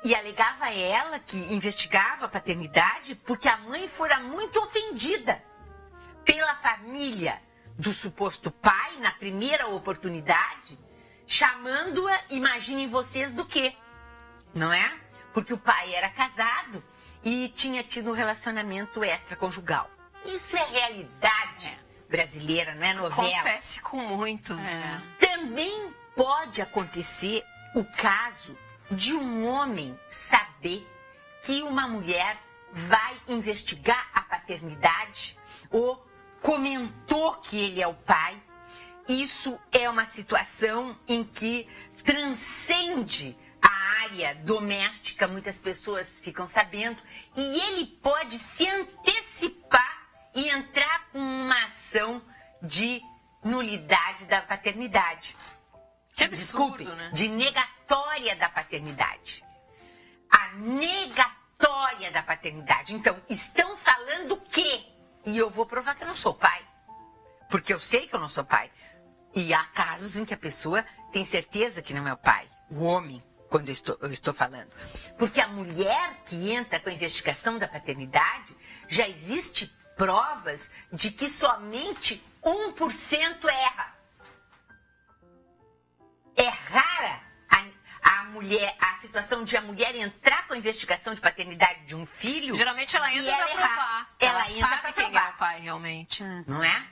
S4: E alegava ela que investigava a paternidade porque a mãe fora muito ofendida pela família do suposto pai na primeira oportunidade, chamando-a, imaginem vocês, do quê? Não é? Porque o pai era casado e tinha tido um relacionamento extraconjugal. Isso é realidade brasileira, não é novela.
S1: Acontece com muitos, né?
S4: Também pode acontecer o caso de um homem saber que uma mulher vai investigar a paternidade ou comentou que ele é o pai. Isso é uma situação em que transcende a área doméstica, muitas pessoas ficam sabendo, e ele pode se antecipar e entrar com uma ação de nulidade da paternidade.
S1: Que absurdo,
S4: Desculpe,
S1: né?
S4: de negatória da paternidade. A negatória da paternidade. Então, estão falando o quê? E eu vou provar que eu não sou pai. Porque eu sei que eu não sou pai. E há casos em que a pessoa tem certeza que não é o pai. O homem, quando eu estou falando. Porque a mulher que entra com a investigação da paternidade, já existe provas de que somente 1% erra. É rara a situação de a mulher entrar com a investigação de paternidade de um filho.
S1: Geralmente ela entra para provar.
S4: Ela entra
S1: sabe
S4: para
S1: quem
S4: provar.
S1: é o pai, realmente.
S4: Não é?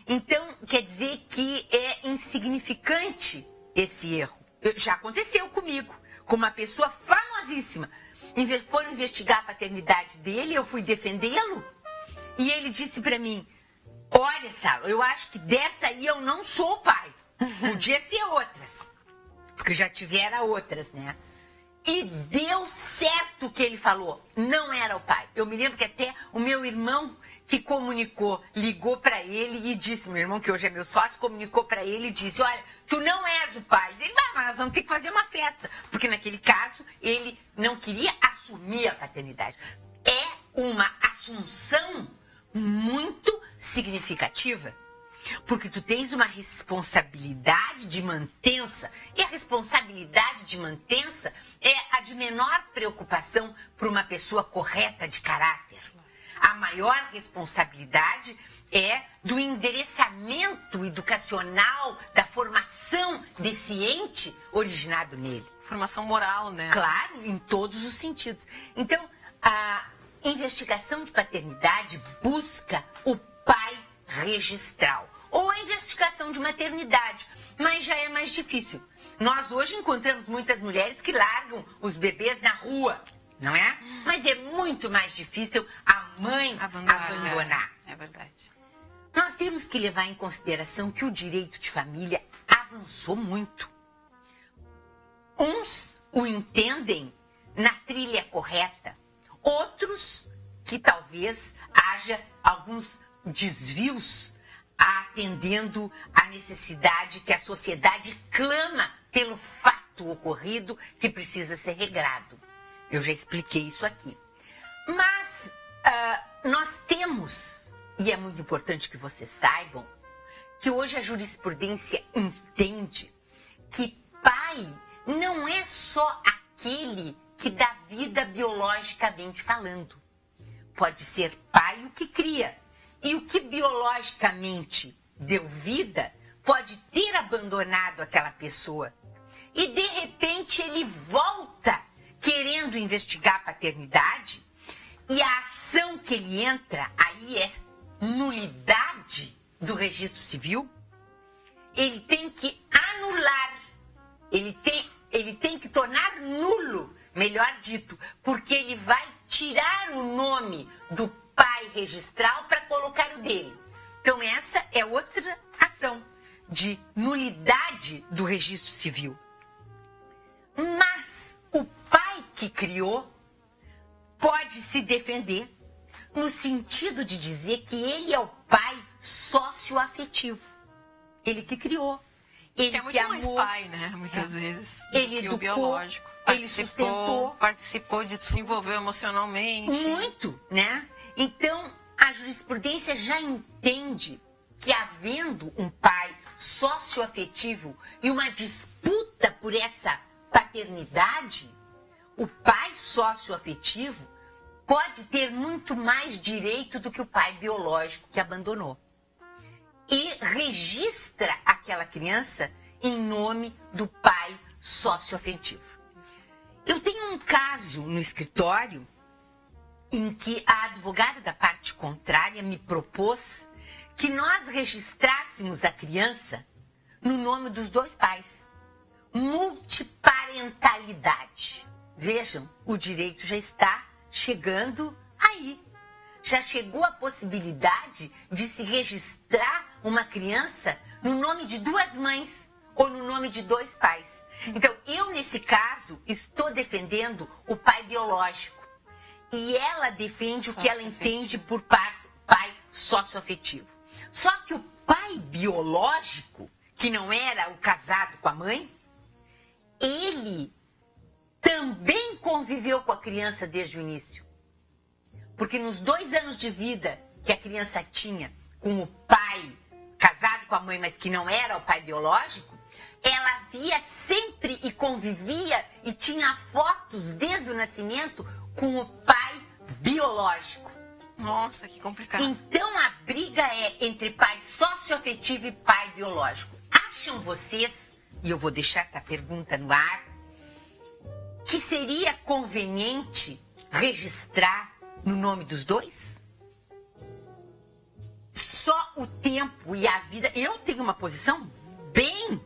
S4: Então, quer dizer que é insignificante esse erro. Já aconteceu comigo, com uma pessoa famosíssima. Foram investigar a paternidade dele, eu fui defendê-lo, e ele disse para mim: olha, Salo, eu acho que dessa aí eu não sou o pai. Podia ser outras, porque já tivera outras, né? E deu certo o que ele falou, não era o pai. Eu me lembro que até o meu irmão que comunicou, ligou para ele e disse, meu irmão que hoje é meu sócio, comunicou para ele e disse, olha, tu não és o pai. Ele, mas nós vamos ter que fazer uma festa. Porque naquele caso, ele não queria assumir a paternidade. É uma assunção muito significativa. Porque tu tens uma responsabilidade de mantença. E a responsabilidade de mantença é a de menor preocupação para uma pessoa correta de caráter. A maior responsabilidade é do endereçamento educacional, da formação desse ente originado nele.
S1: Formação moral, né?
S4: Claro, em todos os sentidos. Então, investigação de paternidade busca o pai registral. Ou a investigação de maternidade, mas já é mais difícil. Nós hoje encontramos muitas mulheres que largam os bebês na rua, não é? Mas é muito mais difícil a mãe abandonar.
S2: É verdade.
S4: Nós temos que levar em consideração que o direito de família avançou muito. Uns o entendem na trilha correta, outros que talvez haja alguns desvios atendendo à necessidade que a sociedade clama pelo fato ocorrido que precisa ser regrado. Eu já expliquei isso aqui. Mas nós temos, e é muito importante que vocês saibam, que hoje a jurisprudência entende que pai não é só aquele que dá vida biologicamente falando. Pode ser pai o que cria. E o que biologicamente deu vida pode ter abandonado aquela pessoa. E de repente ele volta querendo investigar a paternidade. E a ação que ele entra aí é nulidade do registro civil. Ele tem que anular, ele tem que tornar nulo, melhor dito, porque ele vai tirar o nome do pai registral para colocar o dele. Então essa é outra ação de nulidade do registro civil. Mas o pai que criou pode se defender no sentido de dizer que ele é o pai socioafetivo. Ele que criou. Ele
S1: que é muito
S4: que amou,
S1: mais pai, né? Muitas vezes.
S4: Ele
S1: que
S4: educou,
S1: o biológico.
S4: ele sustentou,
S2: Participou de
S1: Se envolveu emocionalmente.
S4: muito, né? Então, a jurisprudência já entende que havendo um pai socioafetivo e uma disputa por essa paternidade, o pai socioafetivo pode ter muito mais direito do que o pai biológico que abandonou. E registra aquela criança em nome do pai socioafetivo. Eu tenho um caso no escritório em que a advogada da parte contrária me propôs que nós registrássemos a criança no nome dos dois pais. Multiparentalidade. Vejam, o direito já está chegando aí. Já chegou a possibilidade de se registrar uma criança no nome de duas mães ou no nome de dois pais. Então, eu, nesse caso, estou defendendo o pai biológico. E ela defende o que ela entende por pai socioafetivo. Só que o pai biológico, que não era o casado com a mãe, ele também conviveu com a criança desde o início. Porque nos 2 anos de vida que a criança tinha com o pai casado com a mãe, mas que não era o pai biológico, ela via sempre e convivia e tinha fotos desde o nascimento com o pai biológico.
S1: Nossa, que complicado.
S4: Então a briga é entre pai socioafetivo e pai biológico. Acham vocês, e eu vou deixar essa pergunta no ar, que seria conveniente registrar no nome dos dois? Só o tempo e a vida... Eu tenho uma posição bem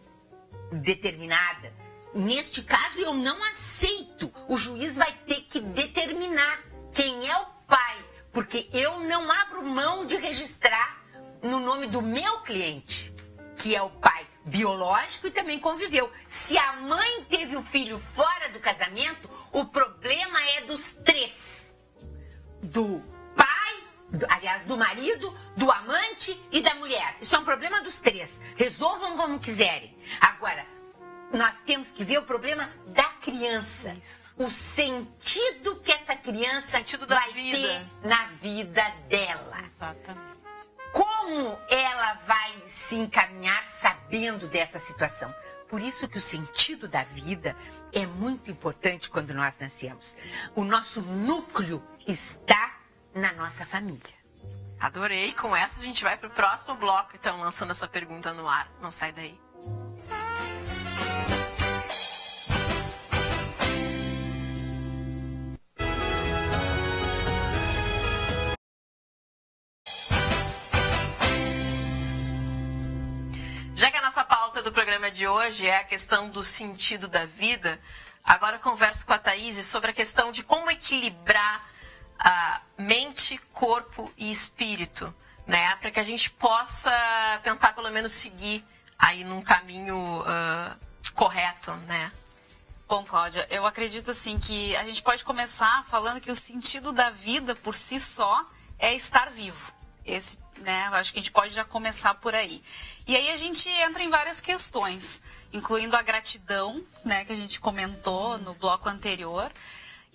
S4: determinada. Neste caso, eu não aceito. O juiz vai ter que determinar quem é o pai, porque eu não abro mão de registrar no nome do meu cliente, que é o pai biológico e também conviveu. Se a mãe teve o filho fora do casamento, o problema é dos 3. Do pai, do marido, do amante e da mulher. Isso é um problema dos 3. Resolvam como quiserem. Agora, nós temos que ver o problema da criança.
S2: Isso.
S4: O sentido que essa criança
S1: vai
S4: ter na vida dela.
S2: Exatamente.
S4: Como ela vai se encaminhar sabendo dessa situação? Por isso que o sentido da vida é muito importante quando nós nascemos. O nosso núcleo está na nossa família.
S1: Adorei. Com essa a gente vai pro próximo bloco, então, lançando essa pergunta no ar. Não sai daí. a nossa pauta do programa de hoje é a questão do sentido da vida, agora eu converso com a Thaís sobre a questão de como equilibrar a mente, corpo e espírito, né? Para que a gente possa tentar pelo menos seguir aí num caminho correto, né?
S3: Bom, Cláudia, eu acredito assim que a gente pode começar falando que o sentido da vida por si só é estar vivo. Esse, né, eu acho que a gente pode já começar por aí. E aí a gente entra em várias questões, incluindo a gratidão, né, que a gente comentou no bloco anterior.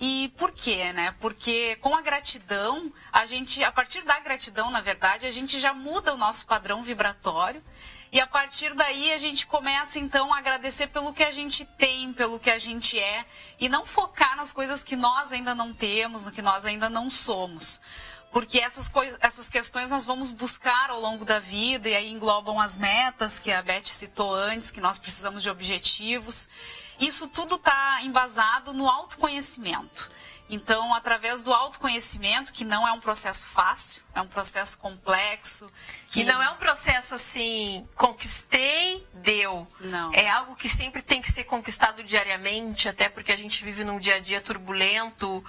S3: E por quê, né? Porque com a gratidão, a partir da gratidão, na verdade, a gente já muda o nosso padrão vibratório. E a partir daí a gente começa então a agradecer pelo que a gente tem, pelo que a gente é, e não focar nas coisas que nós ainda não temos, no que nós ainda não somos. Porque essas questões nós vamos buscar ao longo da vida, e aí englobam as metas que a Beth citou antes, que nós precisamos de objetivos. Isso tudo está embasado no autoconhecimento. Então, através do autoconhecimento, que não é um processo fácil, é um processo complexo.
S1: Que não é um processo assim, conquistei, deu.
S3: Não.
S1: É algo que sempre tem que ser conquistado diariamente, até porque a gente vive num dia a dia turbulento,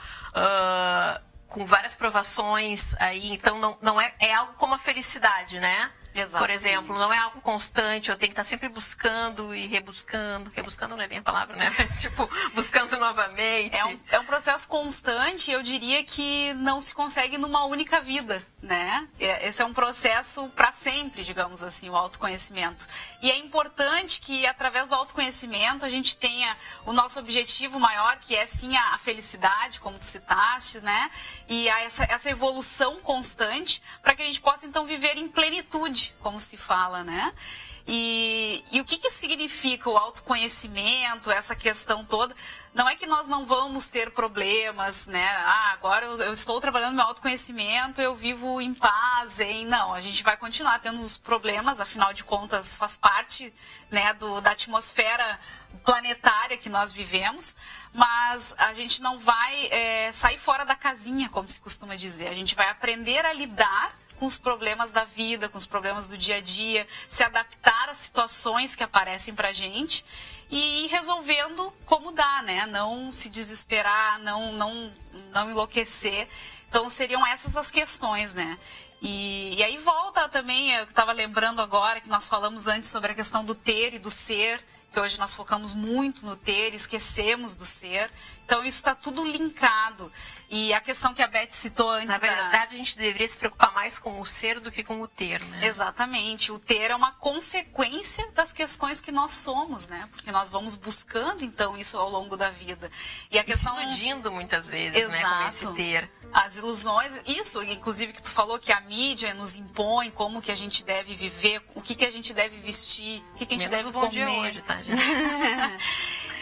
S1: com várias provações aí. Então, não é algo como a felicidade, né?
S3: Exatamente.
S1: Por exemplo, não é algo constante, eu tenho que estar sempre buscando e rebuscando não é bem a palavra, né? Mas tipo, buscando novamente.
S3: É um processo constante, eu diria que não se consegue numa única vida, né? Esse é um processo para sempre, digamos assim, o autoconhecimento. E é importante que através do autoconhecimento a gente tenha o nosso objetivo maior, que é sim a felicidade, como tu citaste, né? E essa evolução constante, para que a gente possa então viver em plenitude, como se fala, né? E o que isso significa, o autoconhecimento, essa questão toda? Não é que nós não vamos ter problemas, né? Agora eu estou trabalhando meu autoconhecimento, eu vivo em paz, hein? Não, a gente vai continuar tendo os problemas, afinal de contas faz parte, né, da atmosfera planetária que nós vivemos, mas a gente não vai sair fora da casinha, como se costuma dizer. A gente vai aprender a lidar com os problemas da vida, com os problemas do dia a dia, se adaptar às situações que aparecem pra gente e ir resolvendo como dá, né? Não se desesperar, não enlouquecer. Então seriam essas as questões, né? E aí volta também, eu estava lembrando agora que nós falamos antes sobre a questão do ter e do ser, que hoje nós focamos muito no ter, esquecemos do ser. Então isso está tudo linkado. E a questão que a Beth citou antes...
S1: Na verdade, a gente deveria se preocupar mais com o ser do que com o ter, né?
S3: Exatamente. O ter é uma consequência das questões que nós somos, né? Porque nós vamos buscando, então, isso ao longo da vida. E a questão...
S1: se iludindo muitas vezes,
S3: Exato.
S1: né? Com esse ter.
S3: As ilusões, isso, inclusive que tu falou que a mídia nos impõe como que a gente deve viver, o que a gente deve vestir, o que a gente deve comer.
S1: Dia hoje, tá, gente?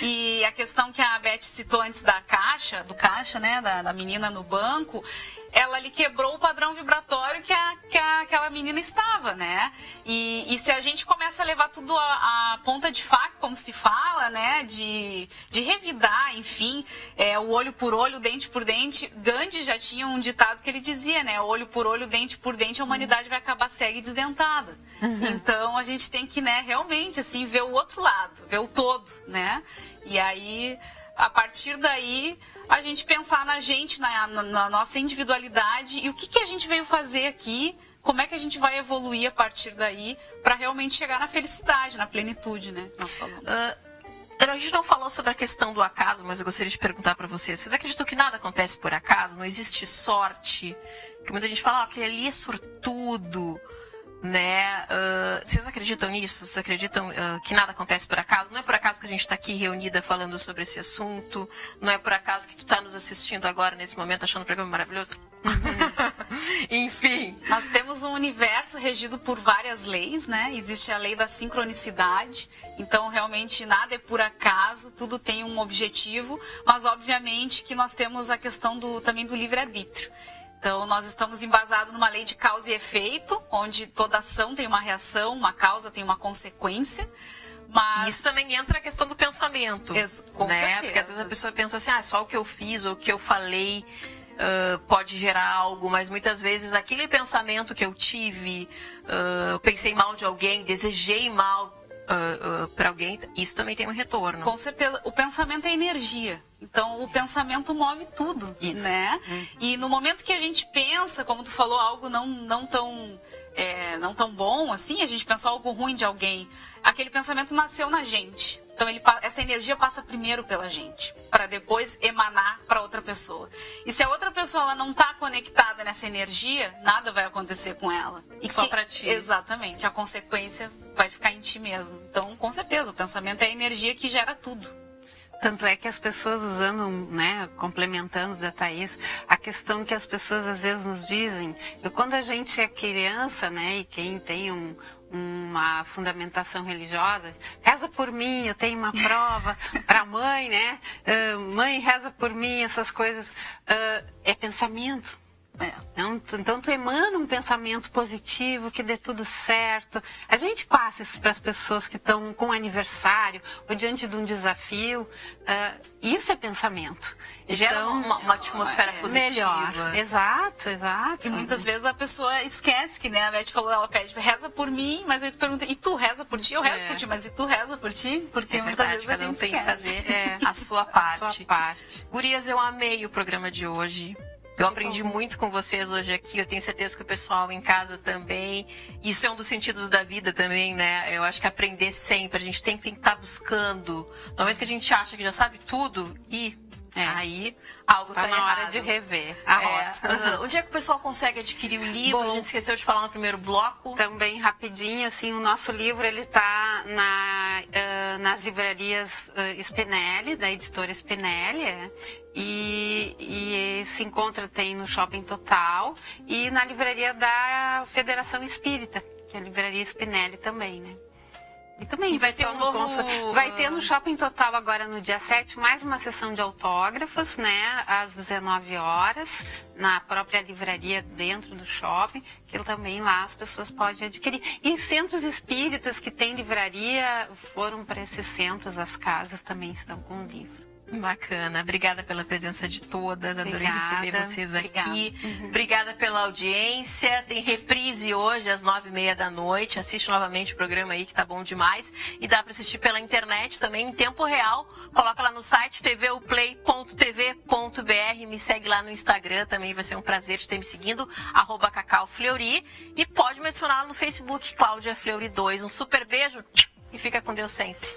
S3: E a questão que a Beth citou antes do caixa, né, da menina no banco, ela lhe quebrou o padrão vibratório que aquela menina estava, né? E se a gente começa a levar tudo a ponta de faca, como se fala, né, de revidar, enfim, o olho por olho, dente por dente. Gandhi já tinha um ditado que ele dizia, né, olho por olho, dente por dente, a humanidade vai acabar cega e desdentada. Então a gente tem que, né, realmente, assim, ver o outro lado, ver o todo, né? E aí, a partir daí, a gente pensar na gente, na nossa individualidade e o que a gente veio fazer aqui, como é que a gente vai evoluir a partir daí para realmente chegar na felicidade, na plenitude, né? Nós falamos.
S1: A gente não falou sobre a questão do acaso, mas eu gostaria de perguntar para vocês. Vocês acreditam que nada acontece por acaso? Não existe sorte? Que muita gente fala, aquele ali é sortudo, né? Vocês acreditam nisso? Vocês acreditam que nada acontece por acaso? Não é por acaso que a gente está aqui reunida falando sobre esse assunto? Não é por acaso que tu está nos assistindo agora, nesse momento, achando o programa maravilhoso? Enfim.
S3: Nós temos um universo regido por várias leis, né? Existe a lei da sincronicidade. Então, realmente, nada é por acaso, tudo tem um objetivo. Mas, obviamente, que nós temos a questão também do livre-arbítrio. Então, nós estamos embasados numa lei de causa e efeito, onde toda ação tem uma reação, uma causa tem uma consequência. Mas...
S1: isso também entra a questão do pensamento.
S3: Com certeza.
S1: Porque às vezes a pessoa pensa assim, só o que eu fiz ou o que eu falei pode gerar algo, mas muitas vezes aquele pensamento que eu tive, eu pensei mal de alguém, desejei mal para alguém, isso também tem um retorno.
S3: Com certeza. O pensamento é energia. Então, o pensamento move tudo, né? E no momento que a gente pensa, como tu falou, algo não tão bom, assim, a gente pensou algo ruim de alguém, aquele pensamento nasceu na gente. Então, essa energia passa primeiro pela gente, para depois emanar para outra pessoa. E se a outra pessoa ela não está conectada nessa energia, nada vai acontecer com ela.
S1: Só para ti.
S3: Exatamente. A consequência vai ficar em ti mesmo. Então, com certeza, o pensamento é a energia que gera tudo.
S2: Tanto é que as pessoas usando, né, complementando da Thaís, a questão que as pessoas às vezes nos dizem, que quando a gente é criança, né, e quem tem uma fundamentação religiosa, reza por mim, eu tenho uma prova para a mãe, né, mãe reza por mim, essas coisas, é pensamento. Então tu emana um pensamento positivo, que dê tudo certo. A gente passa isso para as pessoas que estão com aniversário ou diante de um desafio. Isso é pensamento.
S1: Gera
S2: então,
S1: uma atmosfera positiva.
S2: Melhor. Exato.
S3: E muitas vezes a pessoa esquece que, né, a Beth falou, ela pede, reza por mim, mas aí tu pergunta, e tu reza por ti? Eu rezo por ti, mas e tu reza por ti? Porque muitas vezes a gente
S1: tem que fazer
S3: a
S1: sua parte. Gurias, eu amei o programa de hoje. Eu aprendi muito com vocês hoje aqui, eu tenho certeza que o pessoal em casa também. Isso é um dos sentidos da vida também, né? Eu acho que aprender sempre, a gente tem que estar buscando. No momento que a gente acha que já sabe tudo, aí algo tá
S2: na
S1: errado.
S2: Hora de rever a rota.
S1: Onde é que o pessoal consegue adquirir o livro?
S2: Bom,
S1: a gente esqueceu de falar no primeiro bloco.
S2: Também rapidinho, assim, o nosso livro ele está nas livrarias Spinelli, da editora Spinelli, e se encontra, tem no Shopping Total e na livraria da Federação Espírita, que é a livraria Spinelli também, né? E também
S1: vai ter
S2: vai ter no Shopping Total agora no dia 7 mais uma sessão de autógrafos, né, às 19 horas, na própria livraria dentro do shopping, que também lá as pessoas podem adquirir. E centros espíritas que têm livraria, foram para esses centros, as casas também estão com o livro.
S1: Bacana, obrigada pela presença de todas, adorei receber vocês aqui. Obrigada pela audiência, tem reprise hoje às 9h30 da noite, assiste novamente o programa aí que tá bom demais, e dá para assistir pela internet também em tempo real, coloca lá no site tvuplay.tv.br, me segue lá no Instagram também, vai ser um prazer te ter me seguindo, @cacau_fleury, e pode me adicionar no Facebook, Cláudia Fleury 2, um super beijo e fica com Deus sempre.